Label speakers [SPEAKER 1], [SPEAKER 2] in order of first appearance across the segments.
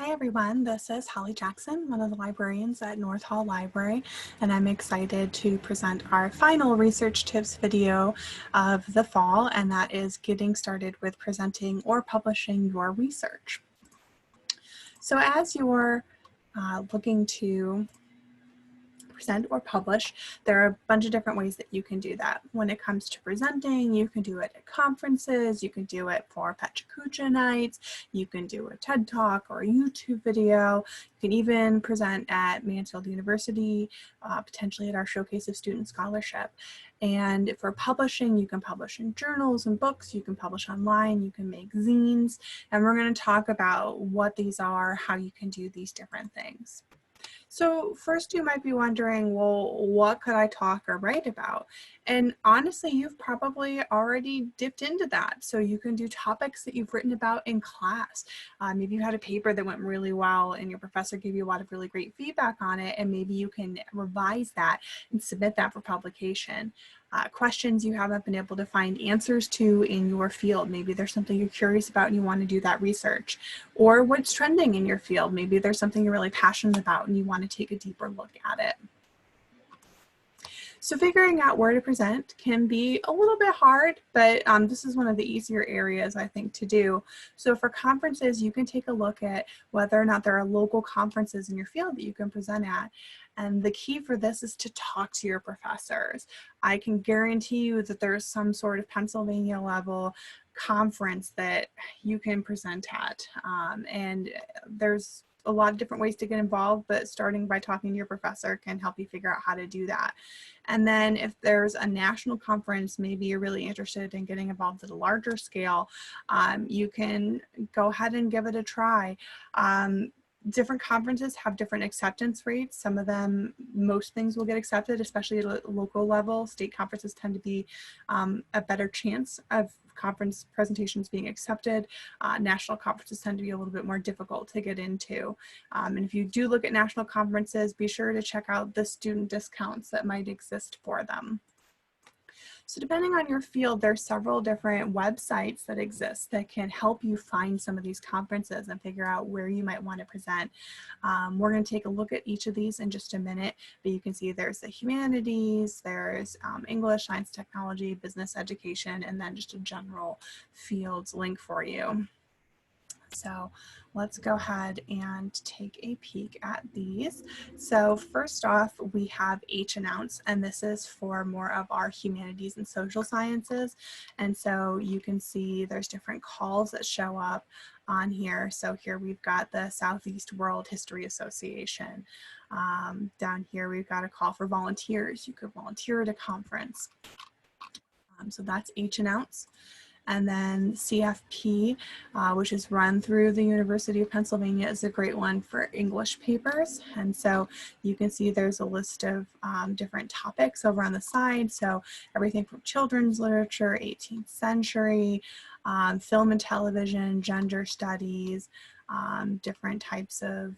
[SPEAKER 1] Hi everyone, this is Holly Jackson, one of the librarians at North Hall Library, and I'm excited to present our final research tips video of the fall, and that is getting started with presenting or publishing your research. So as you're looking to present or publish, there are a bunch of different ways that you can do that. When it comes to presenting, you can do it at conferences, you can do it for PechaKucha nights, you can do a TED Talk or a YouTube video, you can even present at Mansfield University, potentially at our Showcase of Student Scholarship. And for publishing, you can publish in journals and books, you can publish online, you can make zines, and we're going to talk about what these are, how you can do these different things. So first you might be wondering, well, what could I talk or write about? And honestly, you've probably already dipped into that. So you can do topics that you've written about in class. Maybe you had a paper that went really well and your professor gave you a lot of really great feedback on it, and maybe you can revise that and submit that for publication. Questions you haven't been able to find answers to in your field. Maybe there's something you're curious about and you want to do that research. Or what's trending in your field. Maybe there's something you're really passionate about and you want to take a deeper look at it. So figuring out where to present can be a little bit hard, but this is one of the easier areas I think to do. So for conferences, you can take a look at whether or not there are local conferences in your field that you can present at. And the key for this is to talk to your professors. I can guarantee you that there's some sort of Pennsylvania level conference that you can present at. And there's a lot of different ways to get involved, but starting by talking to your professor can help you figure out how to do that. And then if there's a national conference, maybe you're really interested in getting involved at a larger scale, you can go ahead and give it a try. Different conferences have different acceptance rates. Some of them, most things will get accepted, especially at a local level. State conferences tend to be a better chance of conference presentations being accepted. National conferences tend to be a little bit more difficult to get into. And if you do look at national conferences, be sure to check out the student discounts that might exist for them. So depending on your field, there's several different websites that exist that can help you find some of these conferences and figure out where you might want to present. We're going to take a look at each of these in just a minute, but you can see there's the humanities, there's English, science, technology, business education, and then just a general fields link for you. So let's go ahead and take a peek at these. So first off, we have H-Announce, and this is for more of our humanities and social sciences. And so you can see there's different calls that show up on here. So here we've got the Southeast World History Association. Down here we've got a call for volunteers. You could volunteer at a conference. So that's H-Announce. And then CFP, which is run through the University of Pennsylvania, is a great one for English papers. And so you can see there's a list of different topics over on the side. So everything from children's literature, 18th century, film and television, gender studies, different types of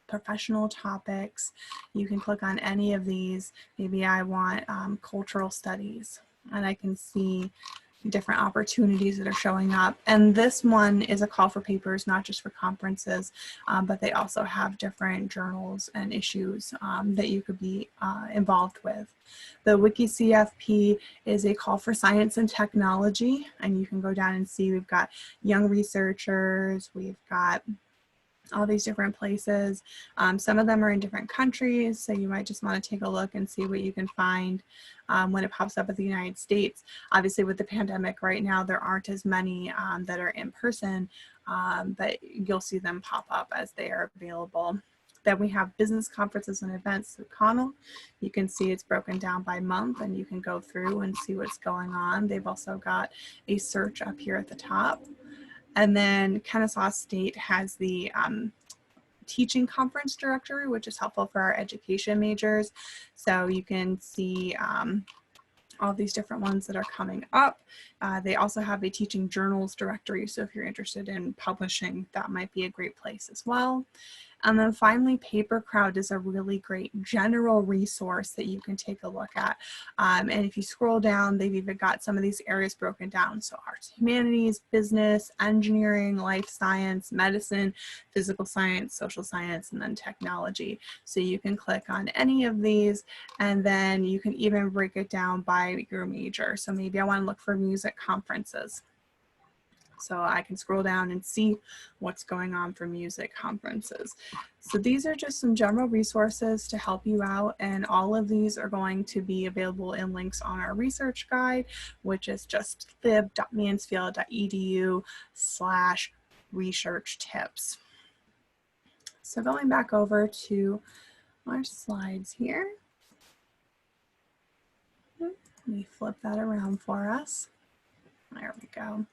[SPEAKER 1] professional topics. You can click on any of these. Maybe I want cultural studies, and I can see different opportunities that are showing up. And this one is a call for papers, not just for conferences, but they also have different journals and issues that you could be involved with. The WikiCFP is a call for science and technology, and you can go down and see we've got young researchers, we've got all these different places. Some of them are in different countries, so you might just want to take a look and see what you can find when it pops up at the United States. Obviously with the pandemic right now, there aren't as many that are in person, but you'll see them pop up as they are available. Then we have business conferences and events through Connell. You can see it's broken down by month, and you can go through and see what's going on. They've also got a search up here at the top. And then Kennesaw State has the teaching conference directory, which is helpful for our education majors. So you can see all these different ones that are coming up. They also have a teaching journals directory. So if you're interested in publishing, that might be a great place as well. And then finally, PaperCrowd is a really great general resource that you can take a look at. And if you scroll down, they've even got some of these areas broken down. So arts, humanities, business, engineering, life science, medicine, physical science, social science, and then technology. So you can click on any of these, and then you can even break it down by your major. So maybe I want to look for music conferences. So I can scroll down and see what's going on for music conferences. So these are just some general resources to help you out, and all of these are going to be available in links on our research guide, which is just lib.mansfield.edu/research tips. So going back over to our slides here, let me flip that around for us. There we go.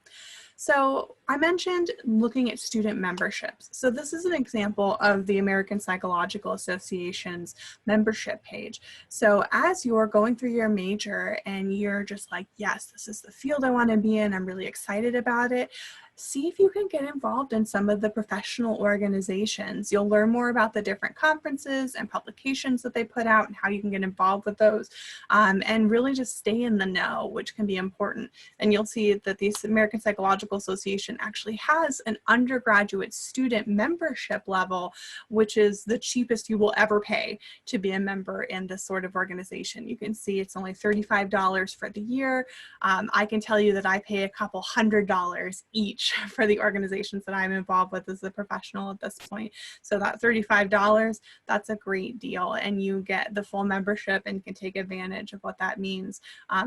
[SPEAKER 1] So I mentioned looking at student memberships. So this is an example of the American Psychological Association's membership page. So as you're going through your major and you're just like, yes, this is the field I want to be in, I'm really excited about it, see if you can get involved in some of the professional organizations. You'll learn more about the different conferences and publications that they put out and how you can get involved with those, and really just stay in the know, which can be important. And you'll see that the American Psychological Association actually has an undergraduate student membership level, which is the cheapest you will ever pay to be a member in this sort of organization. You can see it's only $35 for the year. I can tell you that I pay a couple $100 each for the organizations that I'm involved with as a professional at this point. So that $35, that's a great deal, and you get the full membership and can take advantage of what that means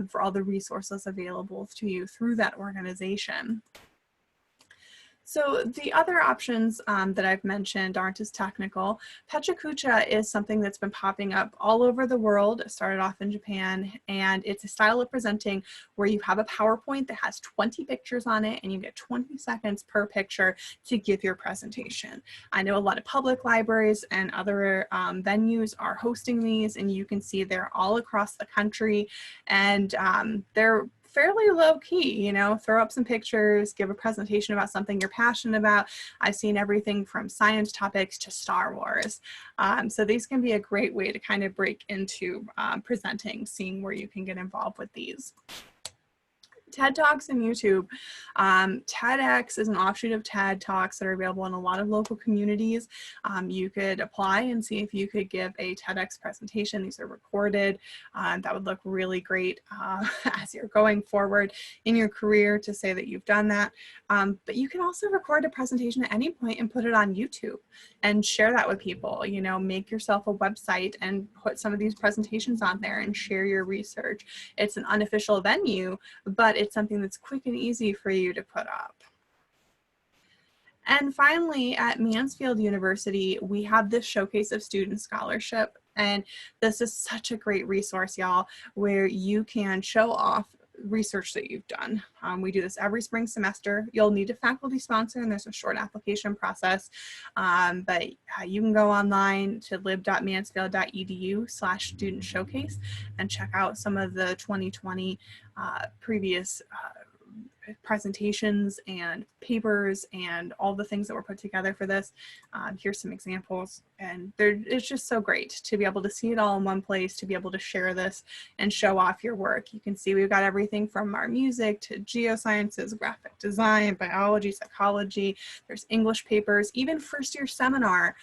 [SPEAKER 1] for all the resources available to you through that organization. So the other options that I've mentioned aren't as technical. Pechakucha is something that's been popping up all over the world. It started off in Japan, and it's a style of presenting where you have a PowerPoint that has 20 pictures on it, and you get 20 seconds per picture to give your presentation. I know a lot of public libraries and other venues are hosting these, and you can see they're all across the country, and they're fairly low key, you know, throw up some pictures, give a presentation about something you're passionate about. I've seen everything from science topics to Star Wars. So these can be a great way to kind of break into presenting, seeing where you can get involved with these. TED Talks and YouTube. TEDx is an offshoot of TED Talks that are available in a lot of local communities. You could apply and see if you could give a TEDx presentation. These are recorded. That would look really great as you're going forward in your career to say that you've done that. But you can also record a presentation at any point and put it on YouTube and share that with people. You know, make yourself a website and put some of these presentations on there and share your research. It's an unofficial venue, but it's something that's quick and easy for you to put up. And finally, at Mansfield University, we have this Showcase of Student Scholarship. And this is such a great resource, y'all, where you can show off research that you've done. We do this every spring semester. You'll need a faculty sponsor, and there's a short application process, but you can go online to lib.mansfield.edu/student showcase and check out some of the 2020 previous presentations and papers and all the things that were put together for this. Here's some examples, and it's just so great to be able to see it all in one place, to be able to share this and show off your work. You can see we've got everything from our music to geosciences, graphic design, biology, psychology. There's English papers, even first year seminar.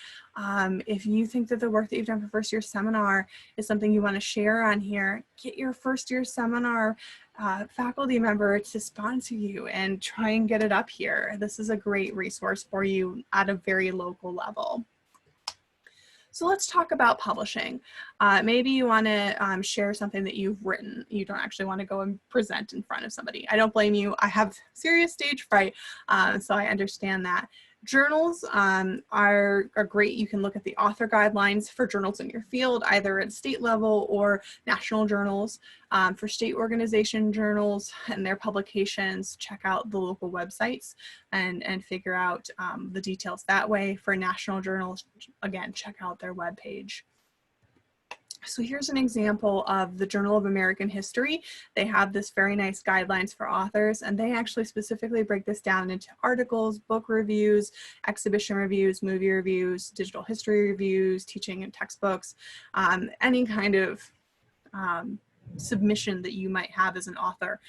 [SPEAKER 1] If you think that the work that you've done for first year seminar is something you want to share on here, get your first year seminar faculty member to sponsor you and try and get it up here. This is a great resource for you at a very local level. So let's talk about publishing. Maybe you want to share something that you've written. You don't actually want to go and present in front of somebody. I don't blame you. I have serious stage fright, so I understand that. Journals are great. You can look at the author guidelines for journals in your field, either at state level or national journals. For state organization journals and their publications, check out the local websites and figure out the details that way. For national journals, again, check out their webpage. So here's an example of the Journal of American History. They have this very nice guidelines for authors, and they actually specifically break this down into articles, book reviews, exhibition reviews, movie reviews, digital history reviews, teaching and textbooks, any kind of submission that you might have as an author.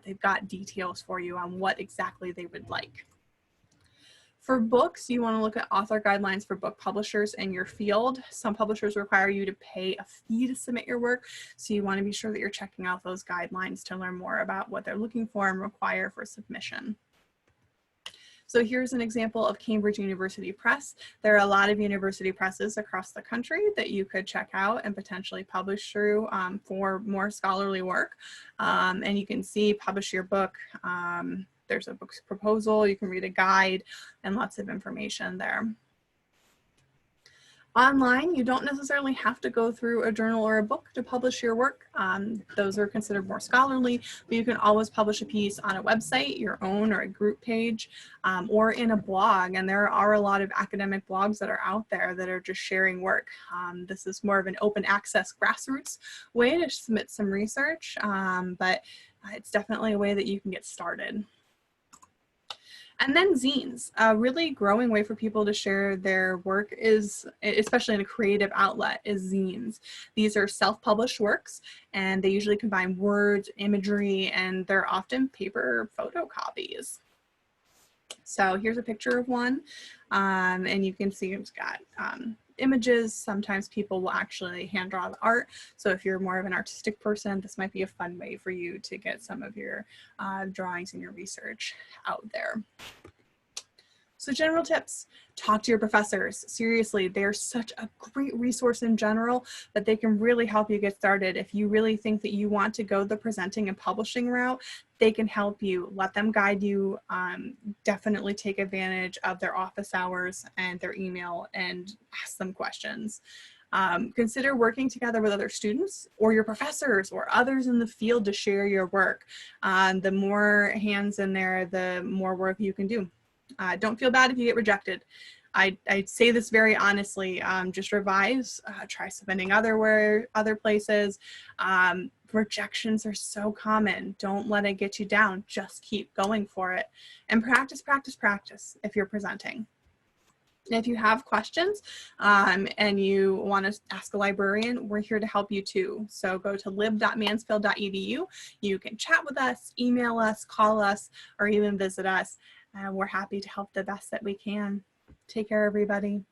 [SPEAKER 1] They've got details for you on what exactly they would like. For books, you want to look at author guidelines for book publishers in your field. Some publishers require you to pay a fee to submit your work, so you want to be sure that you're checking out those guidelines to learn more about what they're looking for and require for submission. So here's an example of Cambridge University Press. There are a lot of university presses across the country that you could check out and potentially publish through for more scholarly work. And you can see publish your book. There's a book proposal, you can read a guide, and lots of information there. Online, you don't necessarily have to go through a journal or a book to publish your work. Those are considered more scholarly, but you can always publish a piece on a website, your own or a group page, or in a blog. And there are a lot of academic blogs that are out there that are just sharing work. This is more of an open access grassroots way to submit some research, but it's definitely a way that you can get started. And then zines, a really growing way for people to share their work is, especially in a creative outlet, is zines. These are self-published works, and they usually combine words, imagery, and they're often paper photocopies. So here's a picture of one, and you can see it's got images. Sometimes people will actually hand draw the art. So if you're more of an artistic person, this might be a fun way for you to get some of your drawings and your research out there. So general tips, talk to your professors. Seriously, they're such a great resource in general that they can really help you get started. If you really think that you want to go the presenting and publishing route, they can help you. Let them guide you. Definitely take advantage of their office hours and their email and ask them questions. Consider working together with other students or your professors or others in the field to share your work. The more hands in there, the more work you can do. Don't feel bad if you get rejected. I say this very honestly. Just revise, try submitting other places. Rejections are so common. Don't let it get you down. Just keep going for it. And practice, practice, practice if you're presenting. If you have questions and you want to ask a librarian, we're here to help you too. So go to lib.mansfield.edu. You can chat with us, email us, call us, or even visit us. We're happy to help the best that we can. Take care, everybody.